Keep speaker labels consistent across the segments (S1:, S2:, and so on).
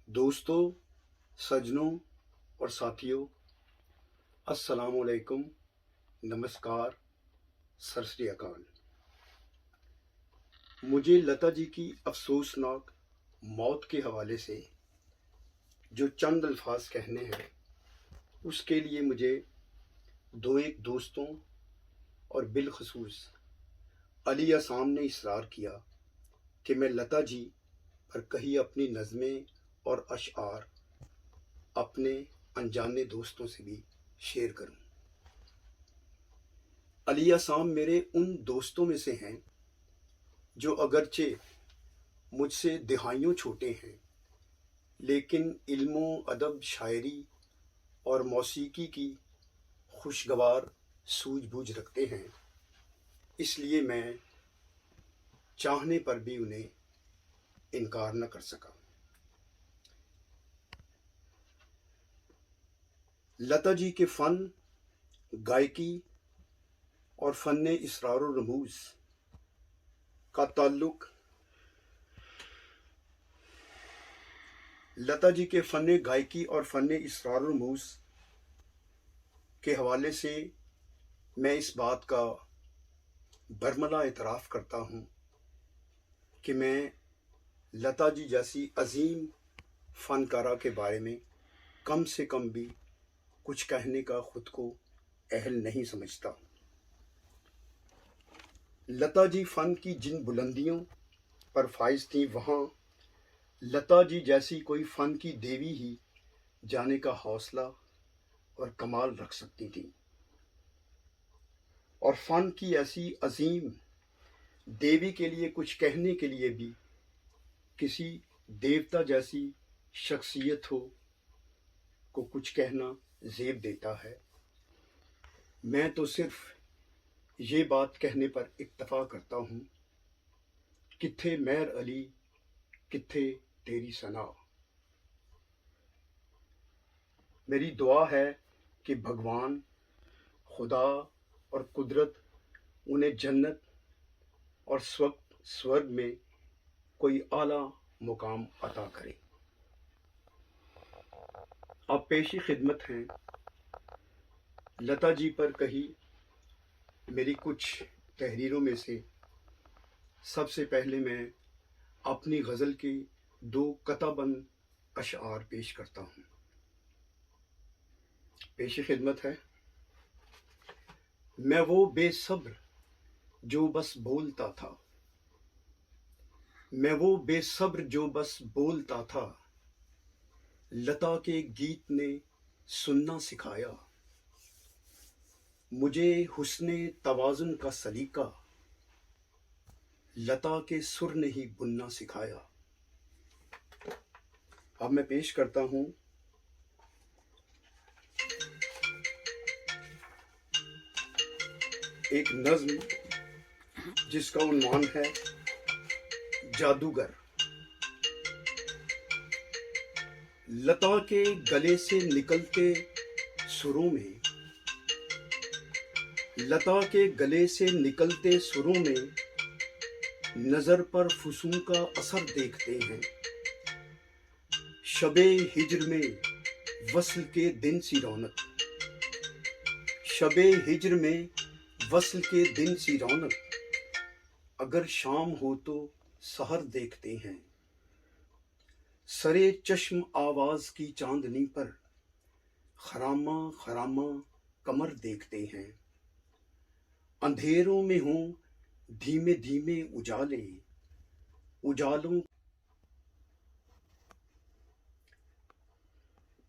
S1: दोस्तों, सज्जनों और साथियों, अस्सलाम वालेकुम, नमस्कार, सत श्री अकाल। मुझे लता जी की अफसोसनाक मौत के हवाले से जो चंद अल्फाज कहने हैं, उसके लिए मुझे एक दोस्तों और बिलखसूस अली असाम ने इसरार किया कि मैं लता जी पर कहीं अपनी नज़में और अशआर अपने अनजाने दोस्तों से भी शेयर करूं। अली असाम मेरे उन दोस्तों में से हैं जो अगरचे मुझसे दिहाइयों छोटे हैं, लेकिन इल्मो अदब, शायरी और मौसीकी की खुशगवार सूझबूझ रखते हैं। इसलिए मैं चाहने पर भी उन्हें इनकार न कर सका। लता जी के फ़न, गायकी और फ़न इसरार व रमूज़ का ताल्लुक़ लता जी के फ़न गायकी और फ़न इसरार व रमूज़ के हवाले से मैं इस बात का बरमला एतराफ़ करता हूँ कि मैं लता जी जैसी अजीम फ़नकारा के बारे में कम से कम भी कुछ कहने का ख़ुद को अहल नहीं समझता। लता जी फ़न की जिन बुलंदियों पर फाइज थीं, वहाँ लता जी जैसी कोई फ़न की देवी ही जाने का हौसला और कमाल रख सकती थी। और फ़न की ऐसी अजीम देवी के लिए कुछ कहने के लिए भी किसी देवता जैसी शख्सियत हो को कुछ कहना ज़ेब देता है। मैं तो सिर्फ ये बात कहने पर इक्तफ़ा करता हूँ, कित्थे मेहर अली, कित्थे तेरी सना। मेरी दुआ है कि भगवान, खुदा और कुदरत उन्हें जन्नत और स्वर्ग में कोई आला मुकाम अता करे। अब पेशी खिदमत हैं लता जी पर कही मेरी कुछ तहरीरों में से। सबसे पहले मैं अपनी गज़ल की 2 कताबंद अशआर पेश करता हूँ। पेशी खिदमत है। मैं वो बेसब्र जो बस बोलता था, मैं वो बेसब्र जो बस बोलता था, लता के गीत ने सुनना सिखाया, मुझे हुस्ने तवाज़ुन का सलीका लता के सुर ने ही बुनना सिखाया। अब मैं पेश करता हूँ एक नज़्म जिसका उन्वान है जादूगर। लता के गले से निकलते सुरों में, लता के गले से निकलते सुरों में नज़र पर फुसूं का असर देखते हैं। शबे हिज्र में वस्ल के दिन सी रौनक, शबे हिज्र में वस्ल के दिन सी रौनक, अगर शाम हो तो सहर देखते हैं। सरे चश्म आवाज़ की चांदनी पर खरामा खरामा कमर देखते हैं। अंधेरों में हों धीमे धीमे उजाले, उजालों।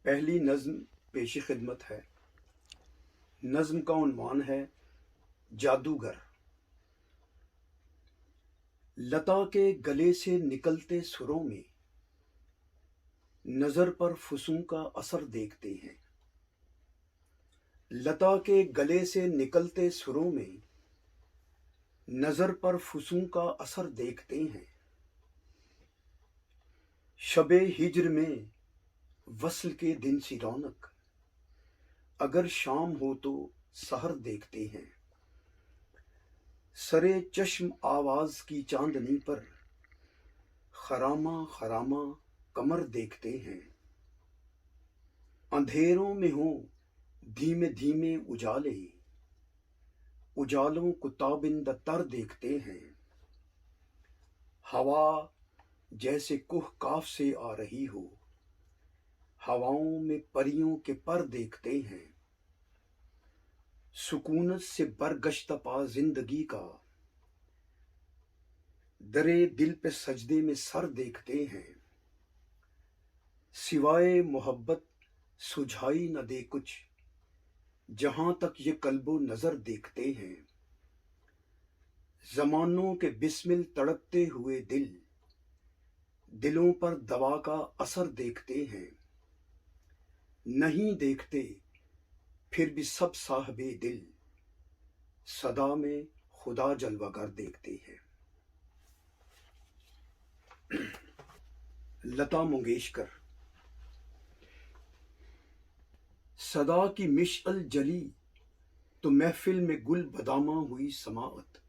S1: पहली नज़्म पेशी खिदमत है। नज़्म का उन्वान है जादूगर। लता के गले से निकलते सुरों में नज़र पर फुसूं का असर देखते हैं। लता के गले से निकलते सुरों में नज़र पर फुसूं का असर देखते हैं। शबे हिज्र में वस्ल के दिन सी रौनक, अगर शाम हो तो सहर देखते हैं। सरे चश्म आवाज़ की चांदनी पर खरामा खरामा कमर देखते हैं, अंधेरों में हो धीमे धीमे उजाले, उजालों को ताबिंद तर देखते हैं। हवा जैसे कुह काफ से आ रही हो, हवाओं में परियों के पर देखते हैं। सुकूनत से बरगश्त पा जिंदगी का, दरे दिल पे सजदे में सर देखते हैं। सिवाय मोहब्बत सुझाई न दे कुछ, जहां तक ये कल्बो नजर देखते हैं। जमानों के बिस्मिल तड़पते हुए दिल, दिलों पर दवा का असर देखते हैं। नहीं देखते फिर भी सब साहबे दिल, सदा में खुदा जलवागर देखते हैं। लता मंगेशकर। सदा की मिशअल जली तो महफिल में गुल बदामा हुई समाअत,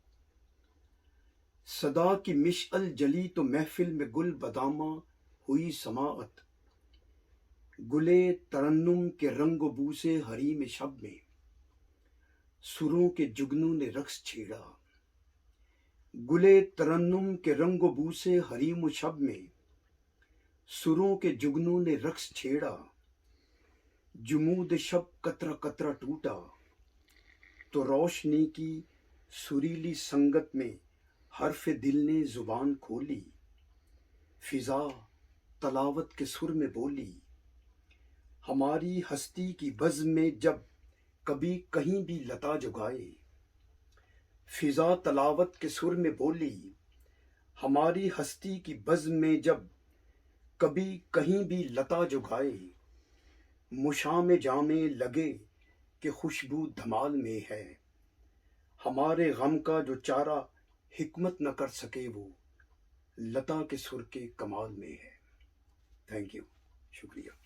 S1: सदा की मिशअल जली तो महफिल में गुल बदामा हुई समाअत। गुले तरन्नुम के रंग बू से हरीम शब में, सुरों के जुगनू ने रक्स छेड़ा। गुले तरन्नुम के रंग बू से हरीम शब में, सुरों के जुगनू ने रक्स छेड़ा। जुमूद शब कतरा कतरा टूटा, तो रोशनी की सुरीली संगत में हर्फ दिल ने जुबान खोली। फिजा तलावत के सुर में बोली, हमारी हस्ती की बज़्म में जब कभी कहीं भी लता जुगाए। फिजा तलावत के सुर में बोली, हमारी हस्ती की बज़्म में जब कभी कहीं भी लता जुगाए। मुशाम जामे लगे कि खुशबू धमाल में है, हमारे गम का जो चारा हिकमत न कर सके वो लता के सुर के कमाल में है। थैंक यू, शुक्रिया।